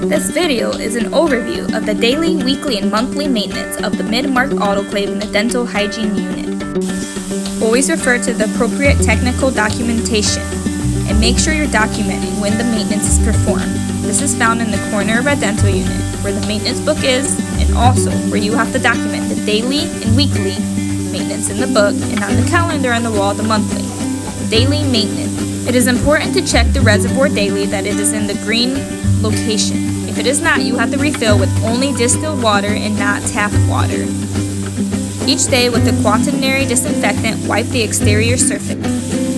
This video is an overview of the daily, weekly, and monthly maintenance of the mid-mark autoclave in the dental hygiene unit. Always refer to the appropriate technical documentation and make sure you're documenting when the maintenance is performed. This is found in the corner of our dental unit where the maintenance book is, and also where you have to document the daily and weekly maintenance in the book and on the calendar on the wall the monthly. Daily maintenance. It is important to check the reservoir daily that it is in the green location. If it is not, you have to refill with only distilled water and not tap water. Each day with a quaternary disinfectant, wipe the exterior surface.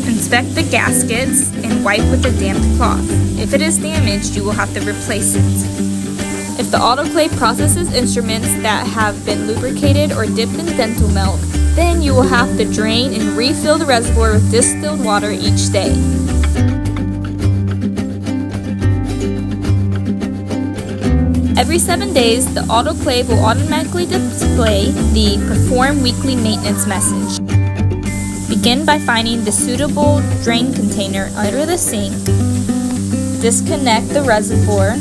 Inspect the gaskets and wipe with a damp cloth. If it is damaged, you will have to replace it. If the autoclave processes instruments that have been lubricated or dipped in dental milk, then you will have to drain and refill the reservoir with distilled water each day. Every 7 days, the autoclave will automatically display the Perform Weekly Maintenance message. Begin by finding the suitable drain container under the sink. Disconnect the reservoir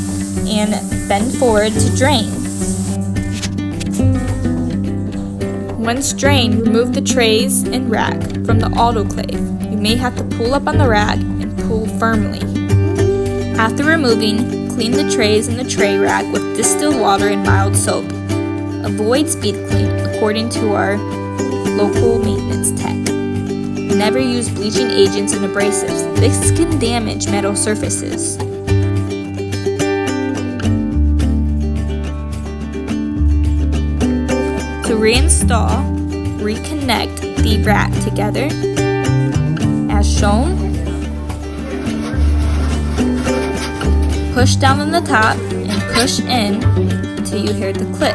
and bend forward to drain. Once drained, remove the trays and rack from the autoclave. You may have to pull up on the rack and pull firmly. After removing, clean the trays and the tray rack with distilled water and mild soap. Avoid speed clean according to our local maintenance tech. Never use bleaching agents and abrasives. This can damage metal surfaces. To reinstall, reconnect the rack together as shown. Push down on the top and push in until you hear the click.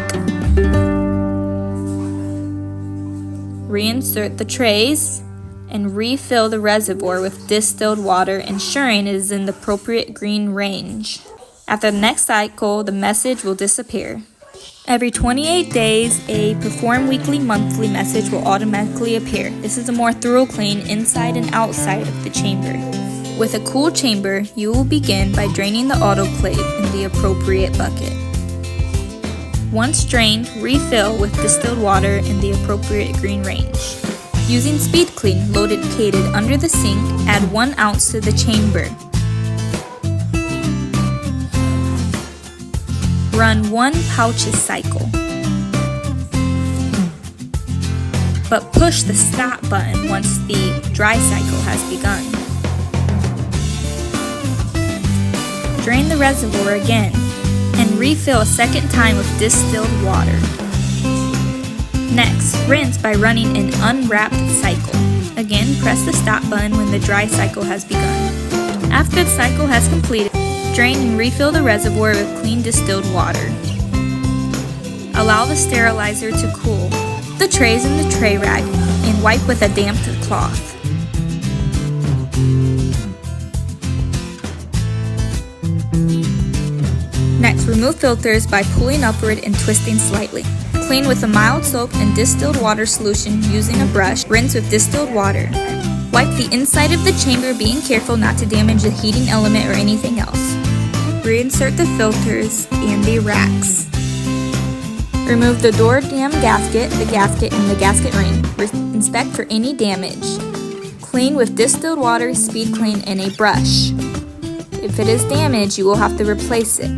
Reinsert the trays and refill the reservoir with distilled water, ensuring it is in the appropriate green range. After the next cycle, the message will disappear. Every 28 days, a Perform Weekly Monthly message will automatically appear. This is a more thorough clean inside and outside of the chamber. With a cool chamber, you will begin by draining the autoclave in the appropriate bucket. Once drained, refill with distilled water in the appropriate green range. Using Speed Clean located under the sink, add 1 ounce to the chamber. Run 1 pouches cycle, but push the stop button once the dry cycle has begun. Drain the reservoir again and refill a second time with distilled water. Next, rinse by running an unwrapped cycle. Again, press the stop button when the dry cycle has begun. After the cycle has completed, drain and refill the reservoir with clean distilled water. Allow the sterilizer to cool. The trays in the tray rack and wipe with a damp cloth. Next, remove filters by pulling upward and twisting slightly. Clean with a mild soap and distilled water solution using a brush. Rinse with distilled water. Wipe the inside of the chamber, being careful not to damage the heating element or anything else. Reinsert the filters and the racks. Remove the door dam gasket, and the gasket ring. Inspect for any damage. Clean with distilled water, Speed Clean, and a brush. If it is damaged, you will have to replace it.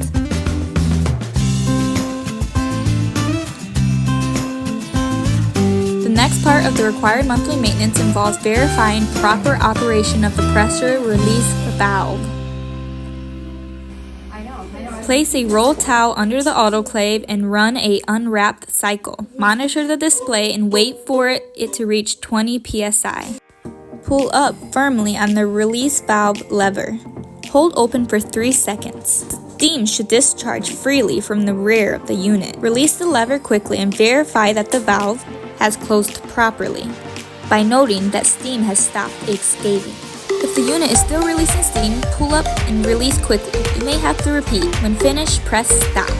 The next part of the required monthly maintenance involves verifying proper operation of the pressure release valve. Place a roll towel under the autoclave and run a unwrapped cycle. Monitor the display and wait for it to reach 20 psi. Pull up firmly on the release valve lever. Hold open for 3 seconds. Steam should discharge freely from the rear of the unit. Release the lever quickly and verify that the valve has closed properly by noting that steam has stopped escaping. If the unit is still releasing steam, pull up and release quickly. You may have to repeat. When finished, press stop.